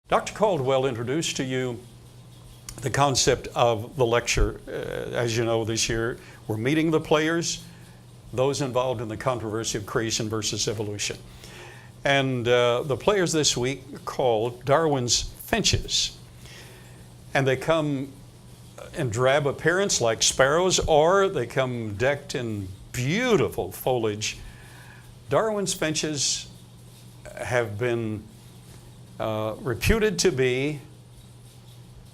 Dr. Caldwell introduced to you the concept of the lecture. As you know, this year we're meeting the players, those involved in the controversy of creation versus evolution. And the players this week are called Darwin's Finches. And they come in drab appearance like sparrows, or they come decked in beautiful foliage. Darwin's Finches have been reputed to be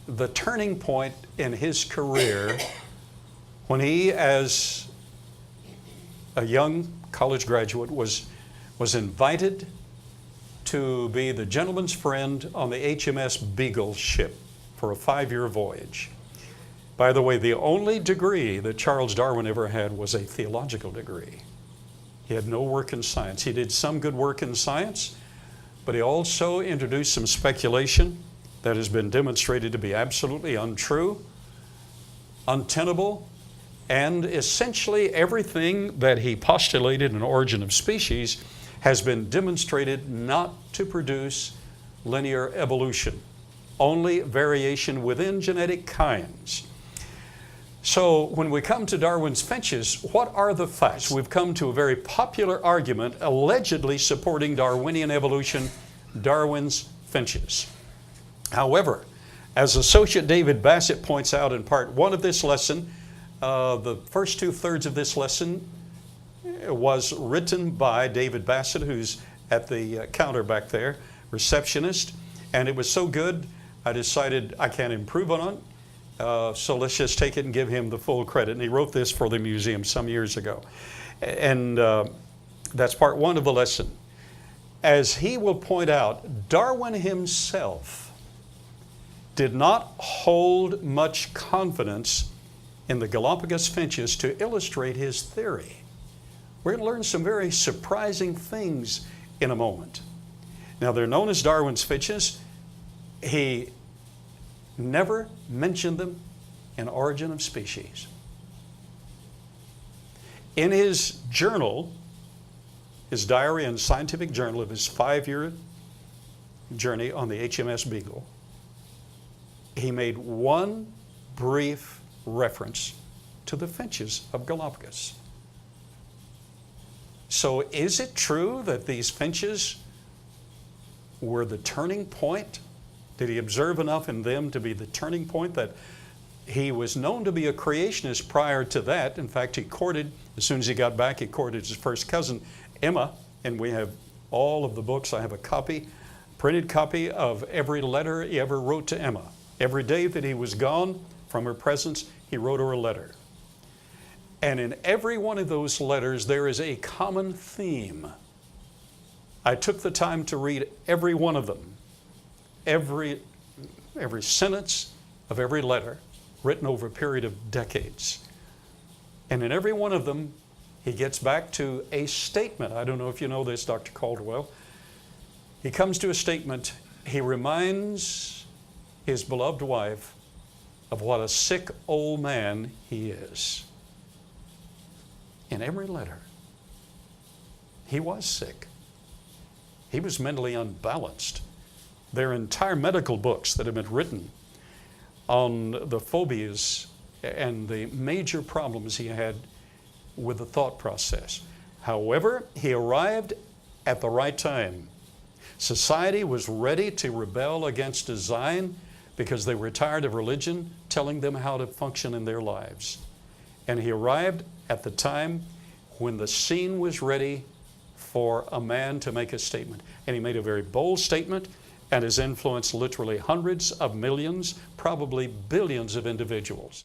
the turning point in his career when he, as a young college graduate, was invited to be the gentleman's friend on the HMS Beagle ship for a 5-year voyage. By the way, the only degree that Charles Darwin ever had was a theological degree. He had no work in science. He did some good work in science, but he also introduced some speculation that has been demonstrated to be absolutely untrue, untenable, and essentially everything that he postulated in Origin of Species has been demonstrated not to produce linear evolution, only variation within genetic kinds. So when we come to Darwin's Finches, what are the facts? We've come to a very popular argument allegedly supporting Darwinian evolution, Darwin's Finches. However, as Associate David Bassett points out in part 1 of this lesson, the first 2/3 of this lesson was written by David Bassett, who's at the counter back there, receptionist, and it was so good I decided I can't improve on it. So let's just take it and give him the full credit. And he wrote this for the museum some years ago. And that's part 1 of the lesson. As he will point out, Darwin himself did not hold much confidence in the Galapagos finches to illustrate his theory. We're going to learn some very surprising things in a moment. Now, they're known as Darwin's Finches. He never mentioned them in Origin of Species. In his journal, his diary and scientific journal of his 5-year journey on the HMS Beagle, he made one brief reference to the finches of Galapagos. So is it true that these finches were the turning point? Did he observe enough in them to be the turning point? That he was known to be a creationist prior to that. In fact, he courted, as soon as he got back, he courted his first cousin, Emma, and we have all of the books. I have a copy, printed copy of every letter he ever wrote to Emma. Every day that he was gone from her presence, he wrote her a letter. And in every one of those letters, there is a common theme. I took the time to read every one of them. Every sentence of every letter, written over a period of decades. And in every one of them, he gets back to a statement. I don't know if you know this, Dr. Caldwell. He comes to a statement. He reminds his beloved wife of what a sick old man he is. In every letter, he was sick. He was mentally unbalanced. There are entire medical books that have been written on the phobias and the major problems he had with the thought process. However, he arrived at the right time. Society was ready to rebel against design because they were tired of religion telling them how to function in their lives. And he arrived at the time when the scene was ready for a man to make a statement. And he made a very bold statement, and has influenced literally hundreds of millions, probably billions of individuals.